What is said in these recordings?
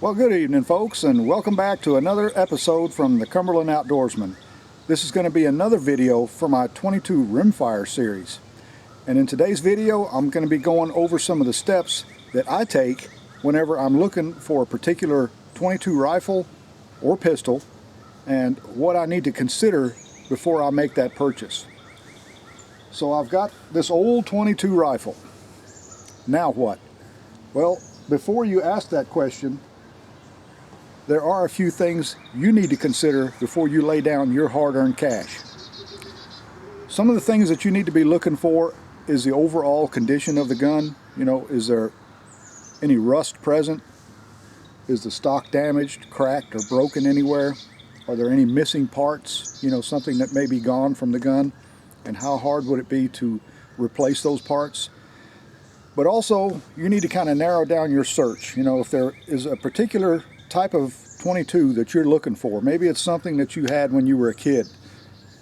Well, good evening, folks, and welcome back to another episode from the Cumberland Outdoorsman. This is going to be another video for my 22 rimfire series. And in today's video, I'm going to be going over some of the steps that I take whenever I'm looking for a particular 22 rifle or pistol and what I need to consider before I make that purchase. So I've got this old 22 rifle. Now what? Well, before you ask that question, there are a few things you need to consider before you lay down your hard-earned cash. Some of the things that you need to be looking for is the overall condition of the gun. You know, is there any rust present? Is the stock damaged, cracked, or broken anywhere? Are there any missing parts? You know, something that may be gone from the gun, and how hard would it be to replace those parts? But also, you need to kind of narrow down your search. You know, if there is a particular type of 22 that you're looking for. Maybe it's something that you had when you were a kid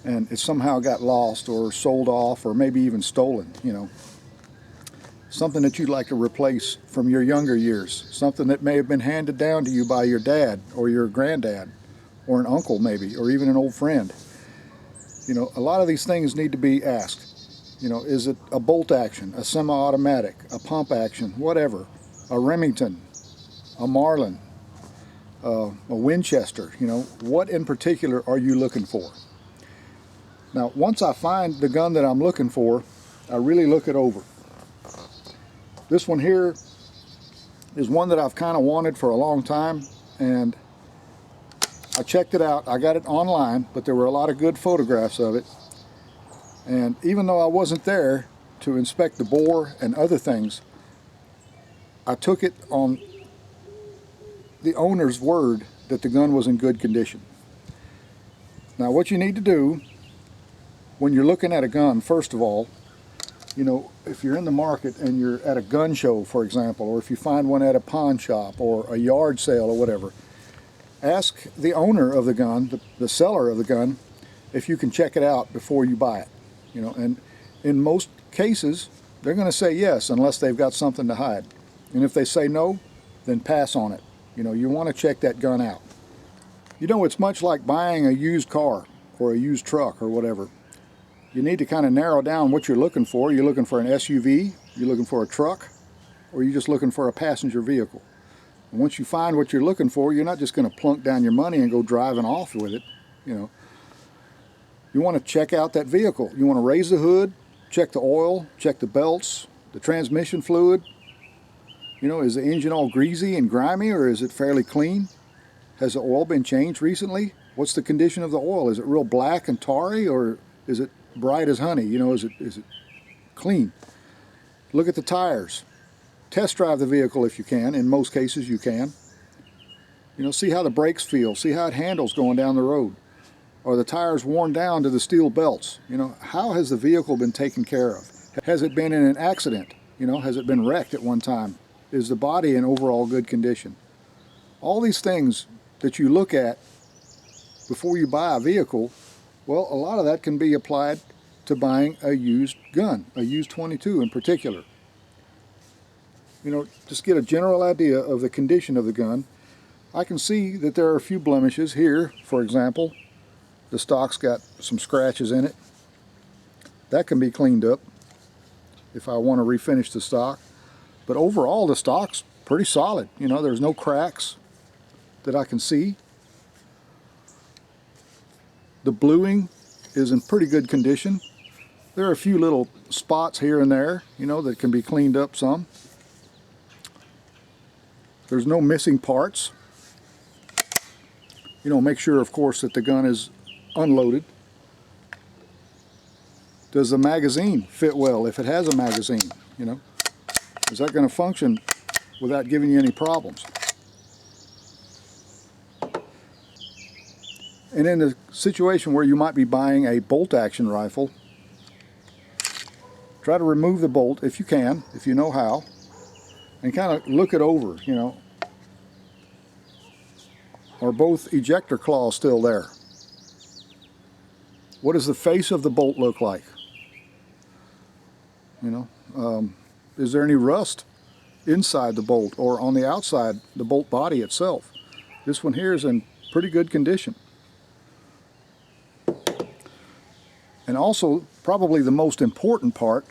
and it somehow got lost or sold off or maybe even stolen, you know. Something that you'd like to replace from your younger years. Something that may have been handed down to you by your dad or your granddad or an uncle maybe, or even an old friend. You know, a lot of these things need to be asked. You know, is it a bolt action, a semi-automatic, a pump action, whatever, a Remington, a Marlin, a Winchester, you know, what in particular are you looking for? Now, once I find the gun that I'm looking for, I really look it over. This one here is one that I've kind of wanted for a long time, and I checked it out. I got it online, but there were a lot of good photographs of it. And even though I wasn't there to inspect the bore and other things, I took it on the owner's word that the gun was in good condition. Now, what you need to do when you're looking at a gun, first of all, you know, if you're in the market and you're at a gun show, for example, or if you find one at a pawn shop or a yard sale or whatever, ask the owner of the gun, the seller of the gun, if you can check it out before you buy it. You know, and in most cases, they're going to say yes unless they've got something to hide. And if they say no, then pass on it. You know, you want to check that gun out. You know, it's much like buying a used car or a used truck or whatever. You need to kind of narrow down what you're looking for. You're looking for an SUV, you're looking for a truck, or you're just looking for a passenger vehicle. And once you find what you're looking for, you're not just going to plunk down your money and go driving off with it. You know, you want to check out that vehicle. You want to raise the hood, check the oil, check the belts, the transmission fluid. You know, is the engine all greasy and grimy, or is it fairly clean? Has the oil been changed recently? What's the condition of the oil? Is it real black and tarry, or is it bright as honey? You know, is it clean? Look at the tires. Test drive the vehicle if you can. In most cases you can. You know, see how the brakes feel. See how it handles going down the road. Are the tires worn down to the steel belts? You know, how has the vehicle been taken care of? Has it been in an accident? You know, has it been wrecked at one time? Is the body in overall good condition? All these things that you look at before you buy a vehicle, well, a lot of that can be applied to buying a used gun, a used 22 in particular. You know, just get a general idea of the condition of the gun. I can see that there are a few blemishes here. For example, the stock's got some scratches in it. That can be cleaned up if I want to refinish the stock. But overall, the stock's pretty solid. You know, there's no cracks that I can see. The bluing is in pretty good condition. There are a few little spots here and there, you know, that can be cleaned up some. There's no missing parts. You know, make sure, of course, that the gun is unloaded. Does the magazine fit well if it has a magazine, you know? Is that going to function without giving you any problems? And in the situation where you might be buying a bolt action rifle, try to remove the bolt if you can, if you know how, and kind of look it over, you know. Are both ejector claws still there? What does the face of the bolt look like? You know, is there any rust inside the bolt or on the outside, the bolt body itself. This one here is in pretty good condition. And also, probably the most important part,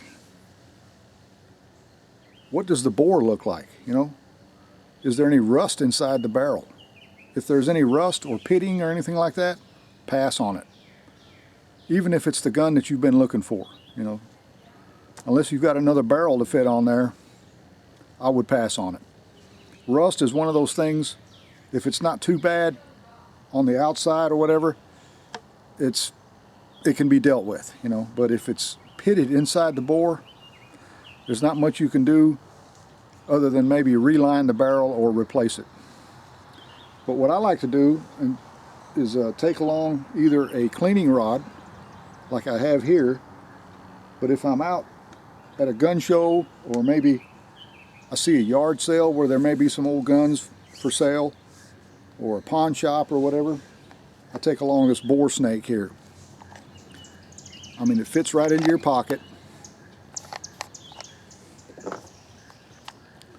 what does the bore look like? You know, is there any rust inside the barrel? If there's any rust or pitting or anything like that, pass on it. Even if it's the gun that you've been looking for, you know. Unless you've got another barrel to fit on there, I would pass on it. Rust is one of those things, if it's not too bad on the outside or whatever, it can be dealt with, you know. But if it's pitted inside the bore, there's not much you can do other than maybe reline the barrel or replace it. But what I like to do is take along either a cleaning rod, like I have here, but if I'm out at a gun show, or maybe I see a yard sale where there may be some old guns for sale, or a pawn shop or whatever, I take along this bore snake here. I mean, it fits right into your pocket.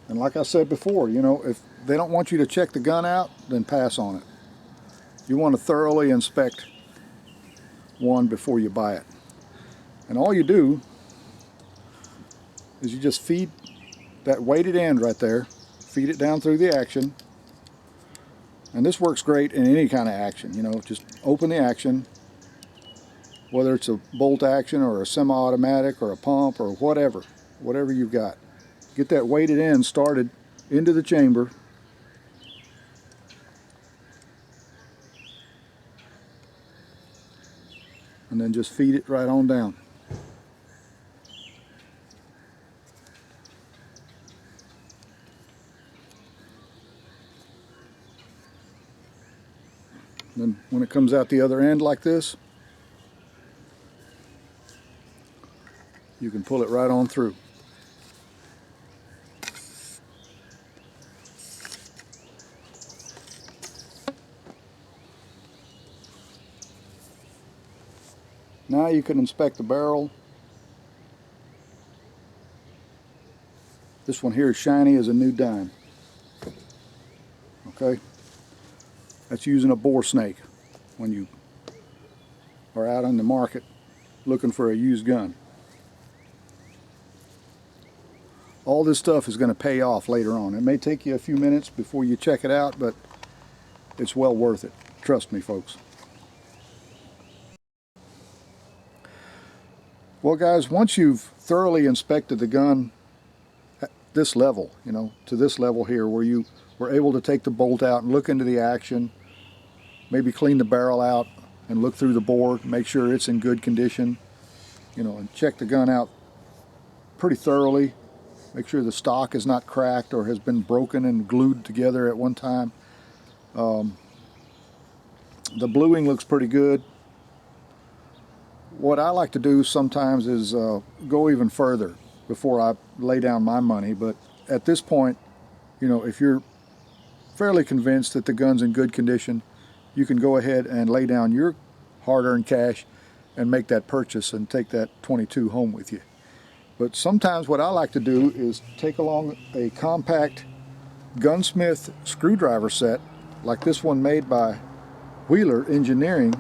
And like I said before, you know, if they don't want you to check the gun out, then pass on it. You want to thoroughly inspect one before you buy it. And all you do is you just feed that weighted end right there, feed it down through the action. And this works great in any kind of action, you know, just open the action, whether it's a bolt action or a semi-automatic or a pump or whatever you've got. Get that weighted end started into the chamber. And then just feed it right on down. Then when it comes out the other end like this, you can pull it right on through. Now you can inspect the barrel. This one here is shiny as a new dime. Okay? That's using a bore snake when you are out on the market looking for a used gun. All this stuff is going to pay off later on. It may take you a few minutes before you check it out, but it's well worth it. Trust me, folks. Well, guys, once you've thoroughly inspected the gun at this level, you know, to this level here, where you were able to take the bolt out and look into the action, maybe clean the barrel out and look through the bore, make sure it's in good condition, you know, and check the gun out pretty thoroughly. Make sure the stock is not cracked or has been broken and glued together at one time. The bluing looks pretty good. What I like to do sometimes is go even further before I lay down my money. But at this point, you know, if you're fairly convinced that the gun's in good condition, you can go ahead and lay down your hard-earned cash and make that purchase and take that 22 home with you. But sometimes what I like to do is take along a compact gunsmith screwdriver set, like this one made by Wheeler Engineering.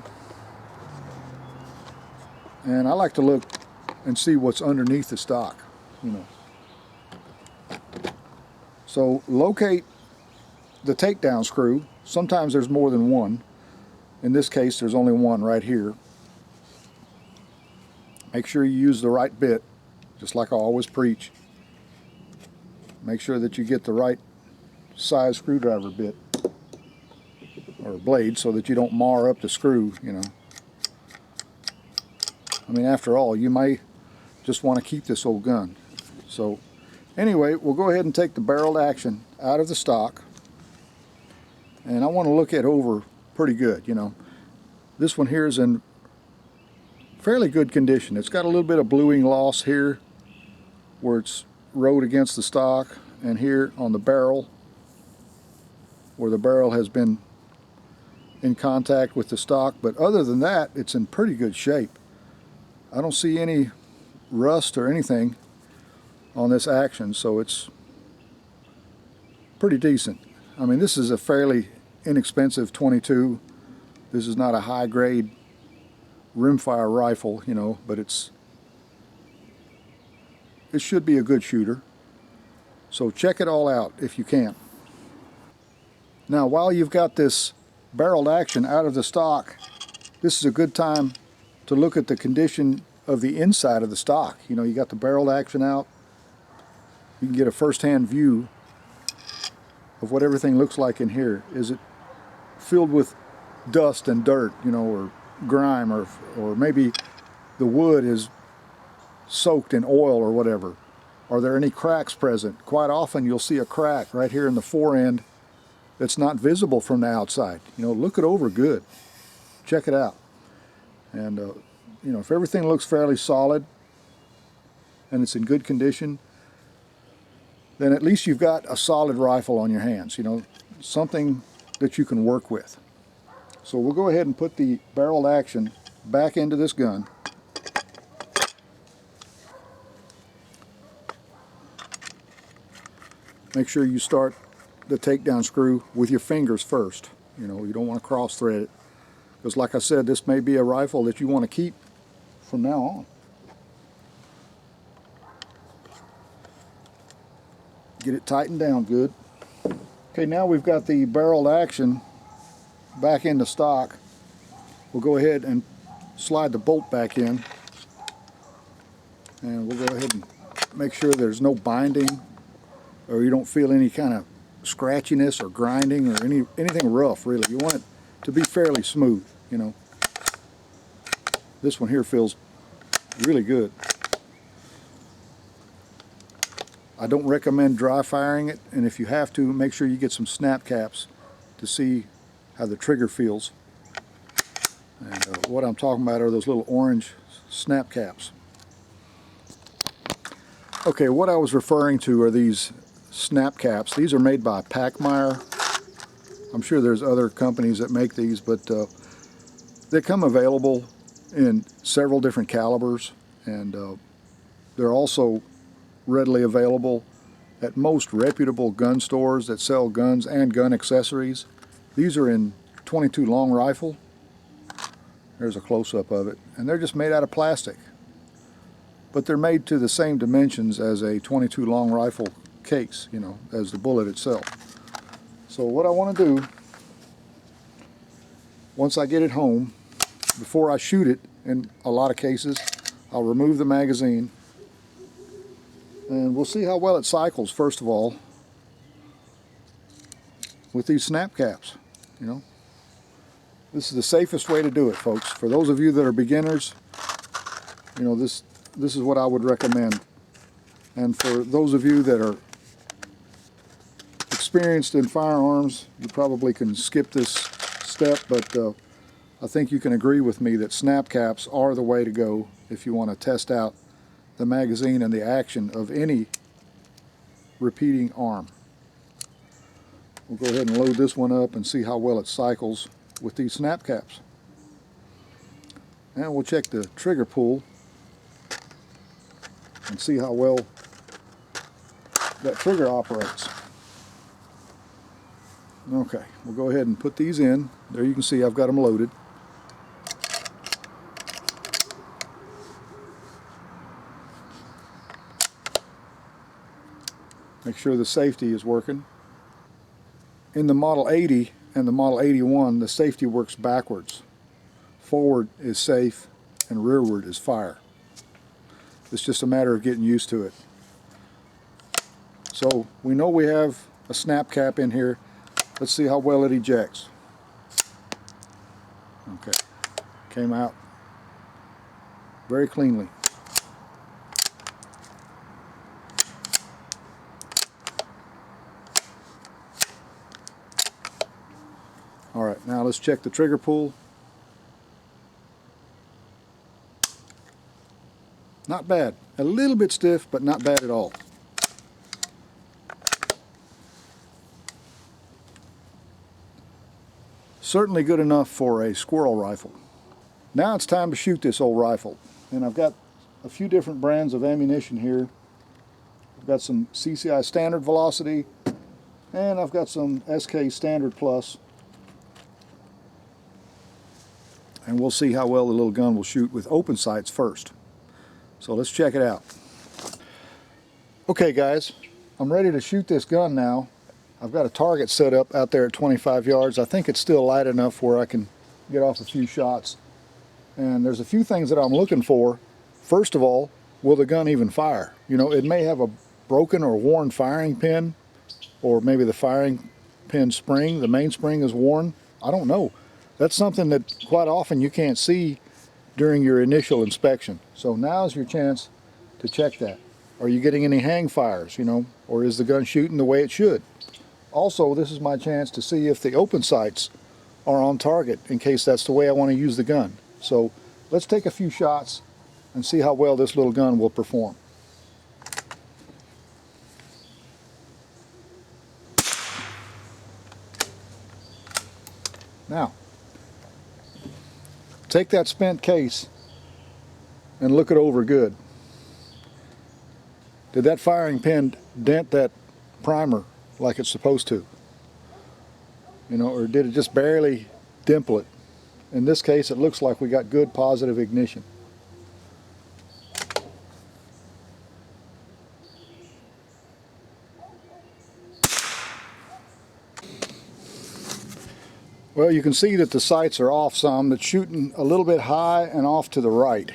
And I like to look and see what's underneath the stock, you know. So locate the takedown screw. Sometimes there's more than one. In this case, there's only one right here. Make sure you use the right bit, just like I always preach. Make sure that you get the right size screwdriver bit or blade so that you don't mar up the screw, you know. I mean, after all, you may just want to keep this old gun. So anyway, we'll go ahead and take the barreled action out of the stock. And I want to look it over pretty good, you know. This one here is in fairly good condition. It's got a little bit of bluing loss here where it's rode against the stock, and here on the barrel where the barrel has been in contact with the stock. But other than that, it's in pretty good shape. I don't see any rust or anything on this action, so it's pretty decent. I mean, this is a fairly inexpensive 22. This is not a high-grade rimfire rifle, you know, but it should be a good shooter. So check it all out if you can. Now, while you've got this barreled action out of the stock, this is a good time to look at the condition of the inside of the stock. You know, you got the barreled action out. You can get a first-hand view of what everything looks like in here. Is it filled with dust and dirt, you know, or grime, or maybe the wood is soaked in oil or whatever? Are there any cracks present? Quite often you'll see a crack right here in the fore end that's not visible from the outside. You know, look it over good. Check it out. And, you know, if everything looks fairly solid and it's in good condition, then at least you've got a solid rifle on your hands, you know, something that you can work with. So we'll go ahead and put the barreled action back into this gun. Make sure you start the takedown screw with your fingers first. You know, you don't want to cross thread it, because like I said, this may be a rifle that you want to keep from now on. Get it tightened down good. Okay, now we've got the barreled action back into stock. We'll go ahead and slide the bolt back in, and we'll go ahead and make sure there's no binding, or you don't feel any kind of scratchiness or grinding or anything rough, really. You want it to be fairly smooth, you know. This one here feels really good. I don't recommend dry firing it, and if you have to, make sure you get some snap caps to see how the trigger feels. And what I'm talking about are those little orange snap caps. Okay, what I was referring to are these snap caps. These are made by Packmeyer. I'm sure there's other companies that make these, but they come available in several different calibers, and they're also readily available at most reputable gun stores that sell guns and gun accessories. These are in 22 long rifle. There's a close-up of it, and they're just made out of plastic, but they're made to the same dimensions as a 22 long rifle case, you know, as the bullet itself. So what I want to do, once I get it home, before I shoot it, in a lot of cases, I'll remove the magazine, and we'll see how well it cycles, first of all, with these snap caps, you know. This is the safest way to do it, folks. For those of you that are beginners, you know, this is what I would recommend. And for those of you that are experienced in firearms, you probably can skip this step, but I think you can agree with me that snap caps are the way to go if you want to test out the magazine and the action of any repeating arm. We'll go ahead and load this one up and see how well it cycles with these snap caps. And we'll check the trigger pull and see how well that trigger operates. Okay, we'll go ahead and put these in. There you can see I've got them loaded. Make sure the safety is working. In the Model 80 and the Model 81, the safety works backwards. Forward is safe and rearward is fire. It's just a matter of getting used to it. So we know we have a snap cap in here. Let's see how well it ejects. Okay, came out very cleanly. All right, now let's check the trigger pull. Not bad. A little bit stiff, but not bad at all. Certainly good enough for a squirrel rifle. Now it's time to shoot this old rifle. And I've got a few different brands of ammunition here. I've got some CCI standard velocity, And I've got some SK Standard Plus. And we'll see how well the little gun will shoot with open sights first. So let's check it out. Okay guys, I'm ready to shoot this gun now. I've got a target set up out there at 25 yards. I think it's still light enough where I can get off a few shots. And there's a few things that I'm looking for. First of all, will the gun even fire? You know, it may have a broken or worn firing pin, or maybe the firing pin spring, the main spring is worn. I don't know. That's something that quite often you can't see during your initial inspection. So now's your chance to check that. Are you getting any hang fires, you know, or is the gun shooting the way it should? Also, this is my chance to see if the open sights are on target in case that's the way I want to use the gun. So let's take a few shots and see how well this little gun will perform. Now, take that spent case and look it over good. Did that firing pin dent that primer like it's supposed to? You know, or did it just barely dimple it? In this case, it looks like we got good positive ignition. Well, you can see that the sights are off some. It's shooting a little bit high and off to the right.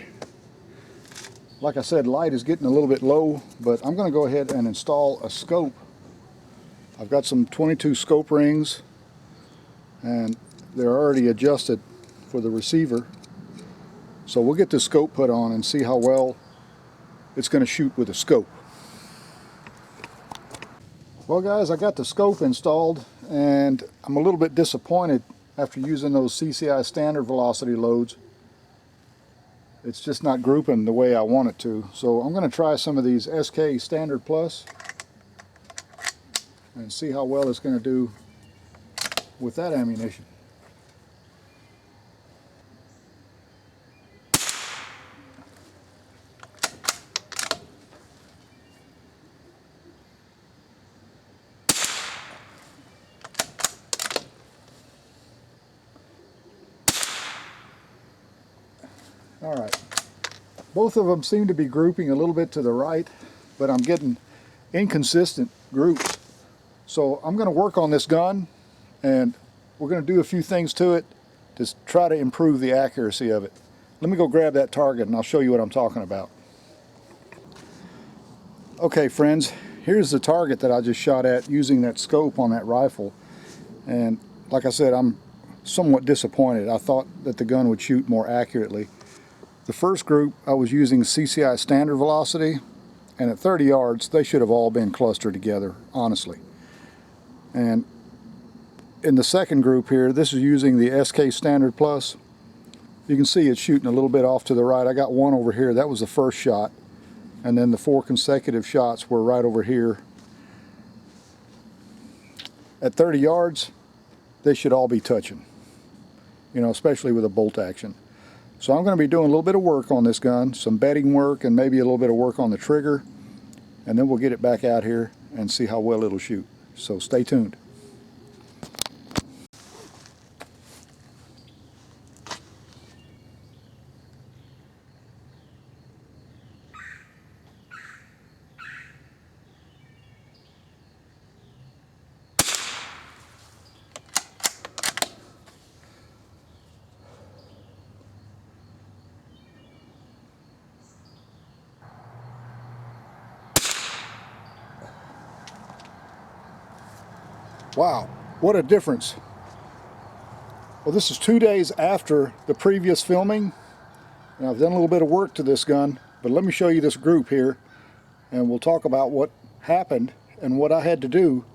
Like I said, light is getting a little bit low, but I'm going to go ahead and install a scope. I've got some 22 scope rings, and they're already adjusted for the receiver. So we'll get the scope put on and see how well it's going to shoot with a scope. Well guys, I got the scope installed, and I'm a little bit disappointed after using those CCI standard velocity loads. It's just not grouping the way I want it to. So I'm going to try some of these SK Standard Plus and see how well it's going to do with that ammunition. All right, both of them seem to be grouping a little bit to the right, but I'm getting inconsistent groups. So I'm going to work on this gun, and we're going to do a few things to it to try to improve the accuracy of it. Let me go grab that target and I'll show you what I'm talking about. Okay friends, here's the target that I just shot at using that scope on that rifle. And like I said, I'm somewhat disappointed. I thought that the gun would shoot more accurately. The first group I was using CCI standard velocity, and at 30 yards they should have all been clustered together, honestly. And in the second group here, this is using the SK Standard Plus. You can see it's shooting a little bit off to the right. I got one over here, that was the first shot, and then the 4 consecutive shots were right over here. At 30 yards, they should all be touching, you know, especially with a bolt action. So I'm going to be doing a little bit of work on this gun, some bedding work and maybe a little bit of work on the trigger, and then we'll get it back out here and see how well it'll shoot. So stay tuned. Wow, what a difference. Well, this is 2 days after the previous filming, and I've done a little bit of work to this gun, but let me show you this group here, and we'll talk about what happened and what I had to do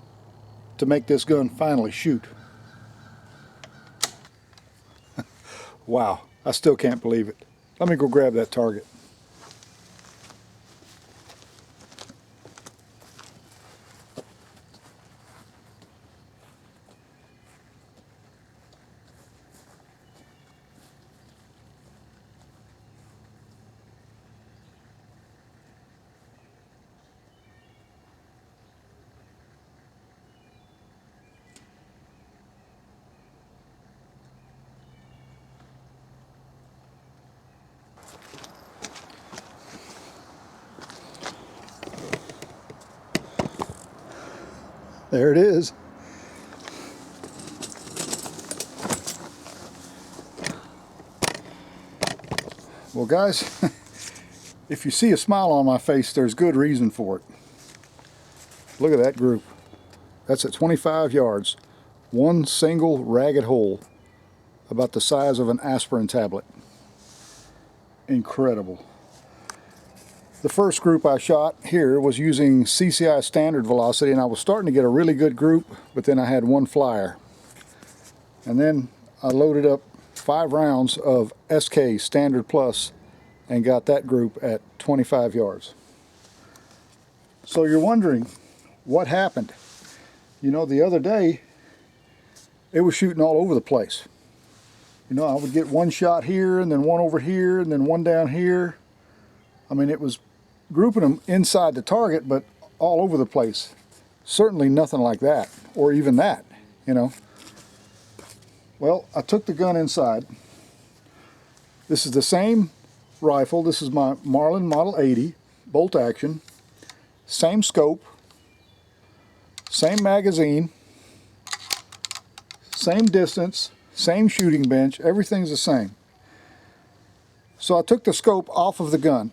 to make this gun finally shoot. Wow, I still can't believe it. Let me go grab that target. There it is. Well, guys, if you see a smile on my face, there's good reason for it. Look at that group. That's at 25 yards. One single ragged hole about the size of an aspirin tablet. Incredible. The first group I shot here was using CCI standard velocity, and I was starting to get a really good group, but then I had one flyer. And then I loaded up 5 rounds of SK Standard Plus and got that group at 25 yards. So you're wondering what happened. You know, the other day it was shooting all over the place. You know, I would get one shot here and then one over here and then one down here. I mean, it was grouping them inside the target, but all over the place. Certainly nothing like that, or even that, you know. Well, I took the gun inside. This is the same rifle. This is my Marlin Model 80, bolt action. Same scope, same magazine, same distance, same shooting bench, everything's the same. So I took the scope off of the gun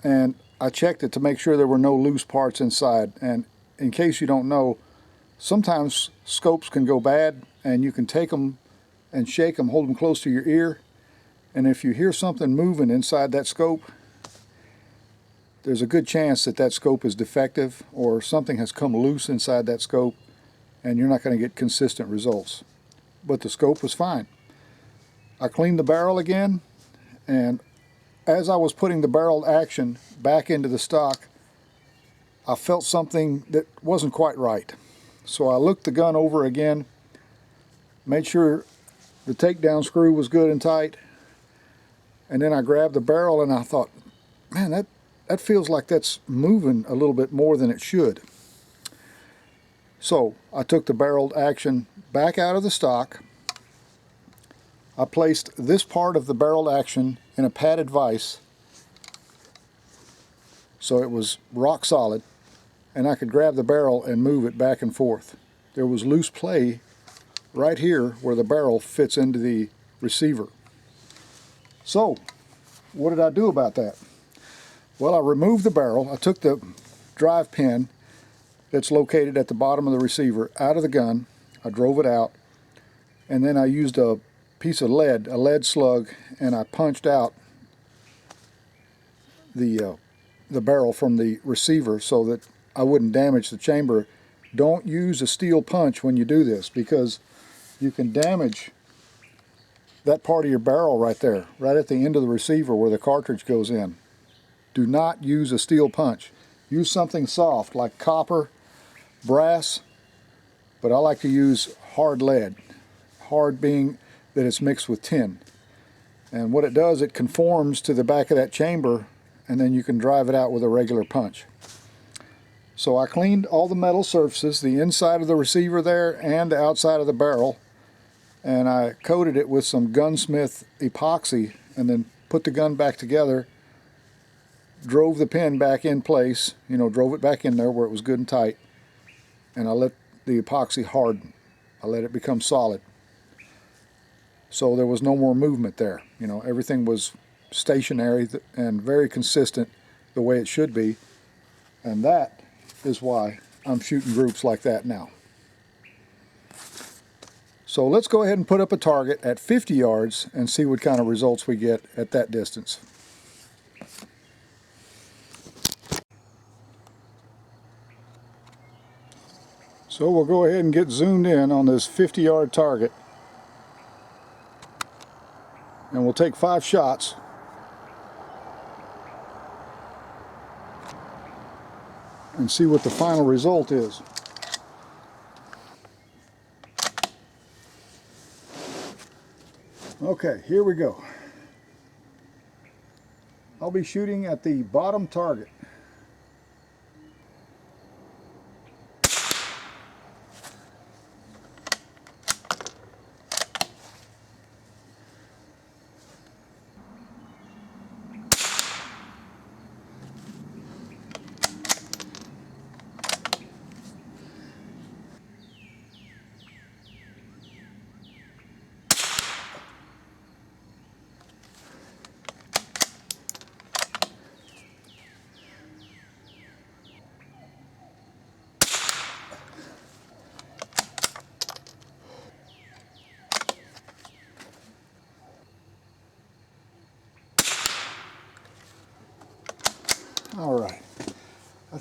and I checked it to make sure there were no loose parts inside. And in case you don't know, sometimes scopes can go bad and you can take them and shake them, hold them close to your ear, and if you hear something moving inside that scope, there's a good chance that that scope is defective or something has come loose inside that scope and you're not going to get consistent results. But the scope was fine. I cleaned the barrel again, and as I was putting the barrel action back into the stock, I felt something that wasn't quite right. So I looked the gun over again, made sure the takedown screw was good and tight, and then I grabbed the barrel and I thought, man, that feels like that's moving a little bit more than it should. So I took the barreled action back out of the stock. I placed this part of the barreled action in a padded vise so it was rock solid, and I could grab the barrel and move it back and forth. There was loose play right here where the barrel fits into the receiver. So what did I do about that? Well, I removed the barrel. I took the drive pin that's located at the bottom of the receiver out of the gun. I drove it out, and then I used a piece of lead, a lead slug, and I punched out the barrel from the receiver so that I wouldn't damage the chamber. Don't use a steel punch when you do this, because you can damage that part of your barrel right there, right at the end of the receiver where the cartridge goes in. Do not use a steel punch. Use something soft like copper, brass, but I like to use hard lead. Hard being that it's mixed with tin. And what it does, it conforms to the back of that chamber, and then you can drive it out with a regular punch. So I cleaned all the metal surfaces, the inside of the receiver there and the outside of the barrel, and I coated it with some gunsmith epoxy, and then put the gun back together, drove the pin back in place, you know, drove it back in there where it was good and tight, and I let the epoxy harden. I let it become solid. So there was no more movement there. You know, everything was stationary and very consistent the way it should be, and that is why I'm shooting groups like that now. So let's go ahead and put up a target at 50 yards and see what kind of results we get at that distance. So we'll go ahead and get zoomed in on this 50-yard target, and we'll take 5 shots. And see what the final result is. Okay, here we go. I'll be shooting at the bottom target.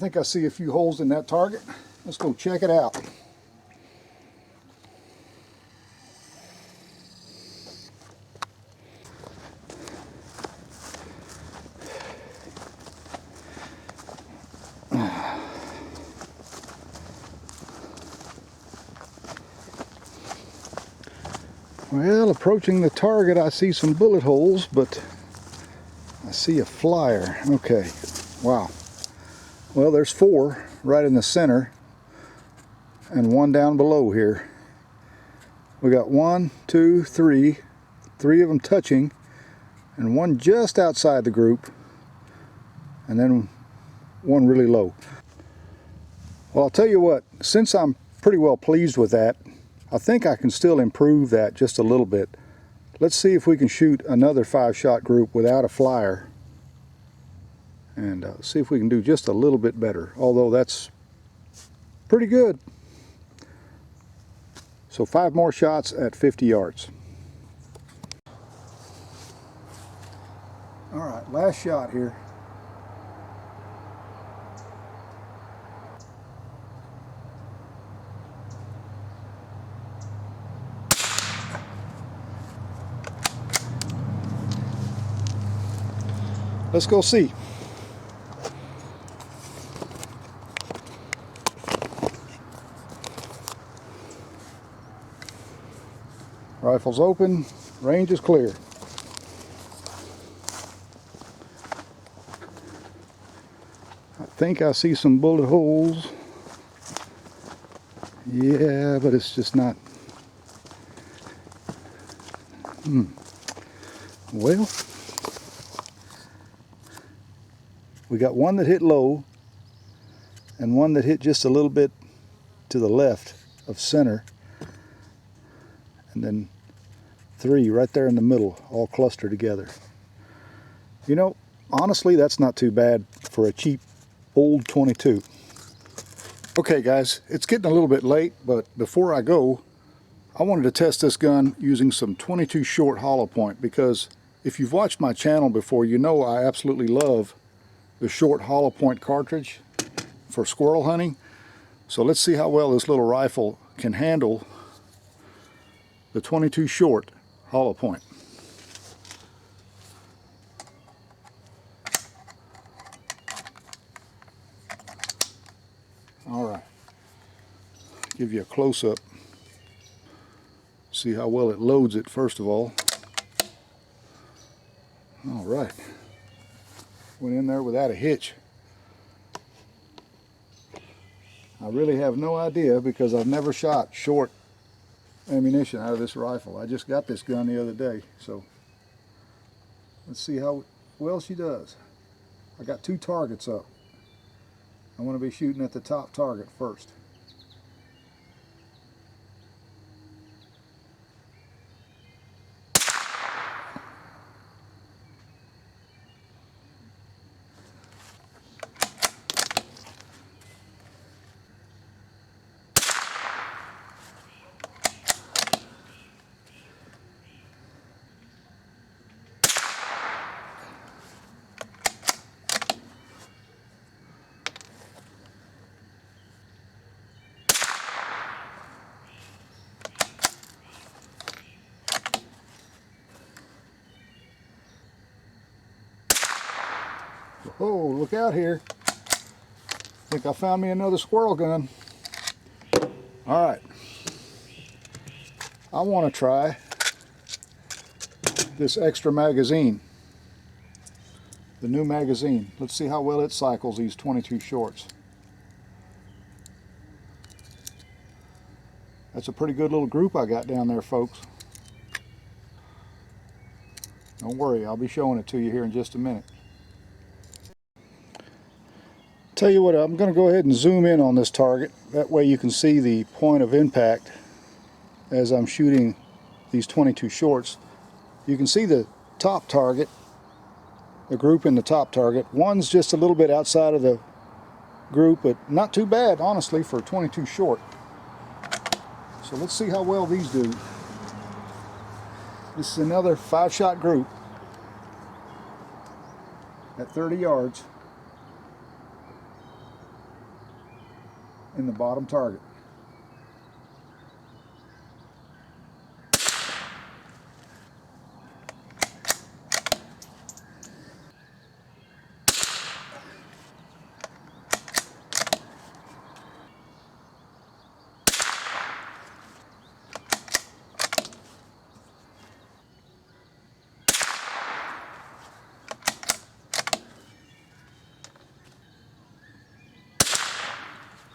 think I see a few holes in that target. Let's go check it out. Well, approaching the target, I see some bullet holes, but I see a flyer. Okay, wow. Well, there's 4 right in the center and 1 down below here. We got 1, 2, 3, 3 of them touching, and 1 just outside the group, and then 1 really low. Well, I'll tell you what, since I'm pretty well pleased with that, I think I can still improve that just a little bit. Let's see if we can shoot another 5-shot group without a flyer, and see if we can do just a little bit better, although that's pretty good. So 5 more shots at 50 yards. All right, last shot here. Let's go see. Rifle's open, range is clear. I think I see some bullet holes. Yeah, but it's just not. Well, we got 1 that hit low and 1 that hit just a little bit to the left of center, and then 3 right there in the middle, all clustered together. You know, honestly, that's not too bad for a cheap old 22. Okay guys, it's getting a little bit late, but before I go, I wanted to test this gun using some 22 short hollow point, because if you've watched my channel before, you know I absolutely love the short hollow point cartridge for squirrel hunting. So let's see how well this little rifle can handle the 22 short hollow point. All right, give you a close-up. See how well it loads it first of all. All right, went in there without a hitch. I really have no idea, because I've never shot short ammunition out of this rifle. I just got this gun the other day, so let's see how well she does. I got 2 targets up. I want to be shooting at the top target first. Oh, look out here. I think I found me another squirrel gun. All right. I want to try this extra magazine. The new magazine. Let's see how well it cycles these 22 shorts. That's a pretty good little group I got down there, folks. Don't worry, I'll be showing it to you here in just a minute. Tell you what, I'm going to go ahead and zoom in on this target. That way you can see the point of impact as I'm shooting these 22 shorts. You can see the top target, the group in the top target. One's just a little bit outside of the group, but not too bad, honestly, for 22 short. So let's see how well these do. This is another 5-shot group at 30 yards. in the bottom target.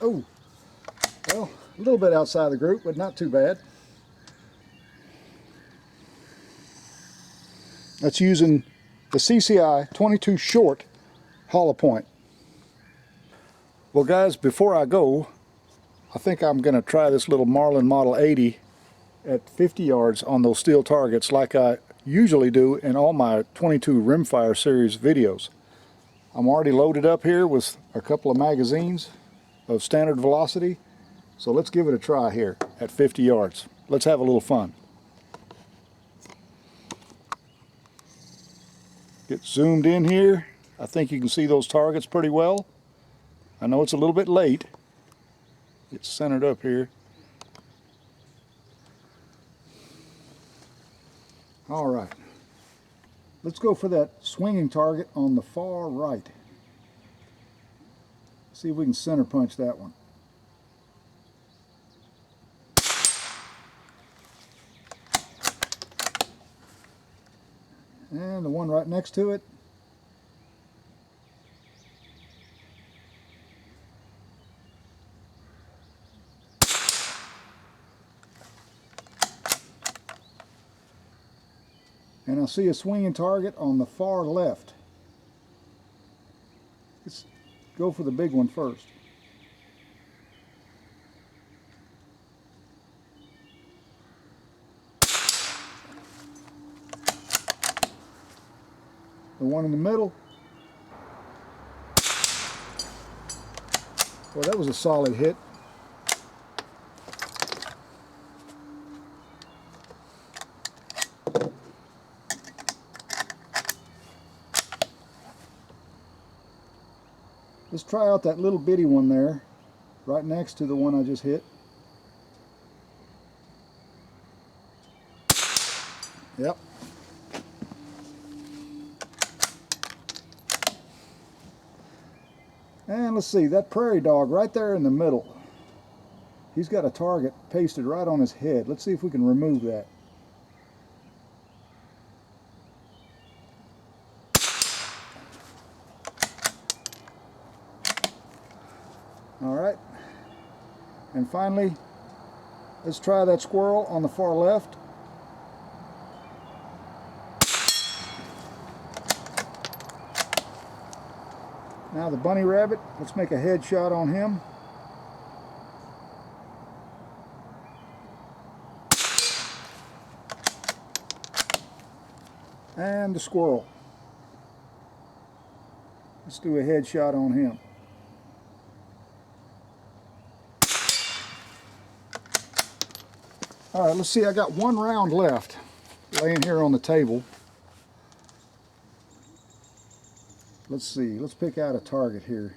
Oh, well, a little bit outside the group, but not too bad. That's using the CCI 22 short hollow point. Well guys, before I go, I think I'm going to try this little Marlin Model 80 at 50 yards on those steel targets like I usually do in all my 22 rimfire series videos. I'm already loaded up here with a couple of magazines of standard velocity, so let's give it a try here at 50 yards. Let's have a little fun. Get zoomed in here. I think you can see those targets pretty well. I know it's a little bit late. It's centered up here. All right, let's go for that swinging target on the far right. See if we can center punch that one. And the one right next to it. And I see a swinging target on the far left. Let's go for the big one first. The one in the middle. Well, that was a solid hit. Let's try out that little bitty one there, right next to the one I just hit. Yep. And let's see, that prairie dog right there in the middle. He's got a target pasted right on his head. Let's see if we can remove that. All right. And finally, let's try that squirrel on the far left. Now the bunny rabbit, let's make a headshot on him. And the squirrel. Let's do a headshot on him. All right, let's see, I got one round left laying here on the table. Let's see, let's pick out a target here.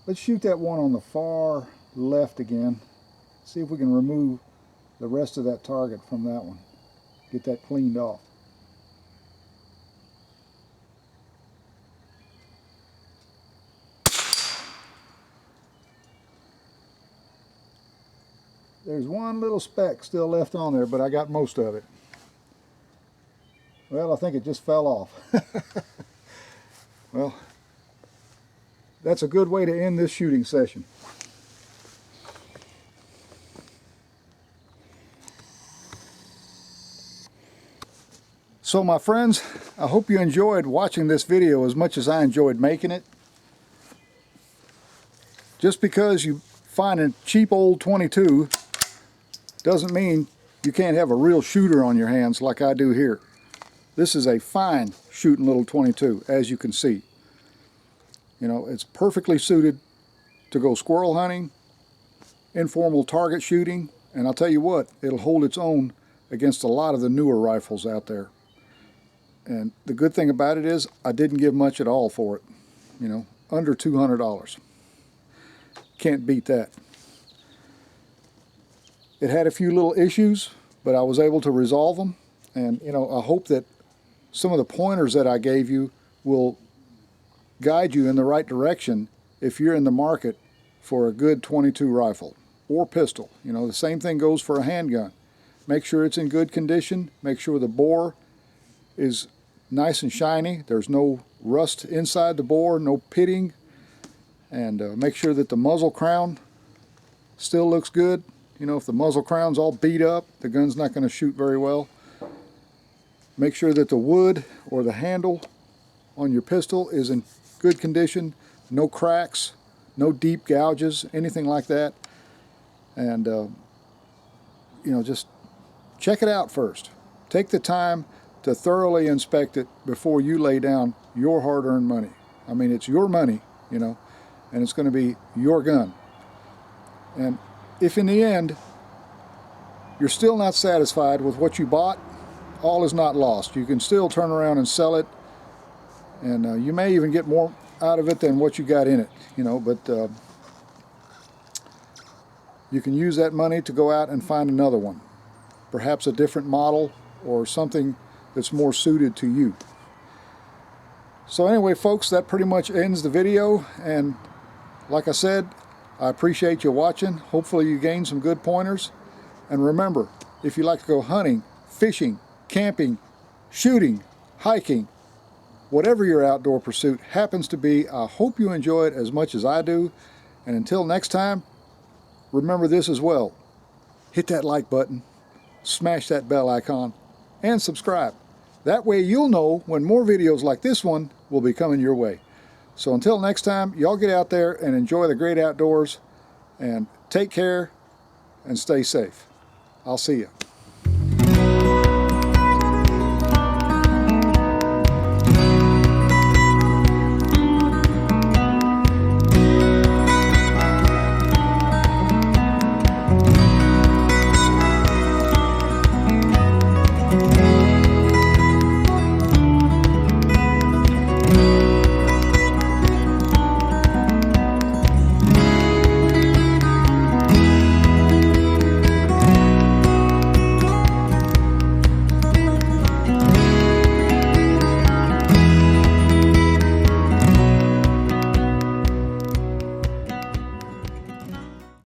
Let's shoot that one on the far left again. See if we can remove the rest of that target from that one. Get that cleaned off. There's one little speck still left on there, but I got most of it. Well, I think it just fell off. Well, that's a good way to end this shooting session. So my friends, I hope you enjoyed watching this video as much as I enjoyed making it. Just because you find a cheap old 22 doesn't mean you can't have a real shooter on your hands like I do here. This is a fine shooting little 22, as you can see. You know, it's perfectly suited to go squirrel hunting, informal target shooting, and I'll tell you what, it'll hold its own against a lot of the newer rifles out there. And the good thing about it is I didn't give much at all for it, you know, under $200. Can't beat that. It had a few little issues, but I was able to resolve them. And, you know, I hope that some of the pointers that I gave you will guide you in the right direction if you're in the market for a good .22 rifle or pistol. You know, the same thing goes for a handgun. Make sure it's in good condition. Make sure the bore is nice and shiny. There's no rust inside the bore, no pitting. And make sure that the muzzle crown still looks good. You know, if the muzzle crown's all beat up, the gun's not going to shoot very well. Make sure that the wood or the handle on your pistol is in good condition. No cracks, no deep gouges, anything like that. And, you know, just check it out first. Take the time to thoroughly inspect it before you lay down your hard-earned money. I mean, it's your money, you know, and it's going to be your gun. And if in the end you're still not satisfied with what you bought, all is not lost. You can still turn around and sell it, and you may even get more out of it than what you got in it, you know, but you can use that money to go out and find another one, perhaps a different model or something that's more suited to you. So anyway, folks, that pretty much ends the video, and like I said, I appreciate you watching. Hopefully you gained some good pointers. And remember, if you like to go hunting, fishing, camping, shooting, hiking, whatever your outdoor pursuit happens to be, I hope you enjoy it as much as I do. And until next time, remember this as well. Hit that like button, smash that bell icon, and subscribe. That way you'll know when more videos like this one will be coming your way. So until next time, y'all get out there and enjoy the great outdoors, and take care and stay safe. I'll see you.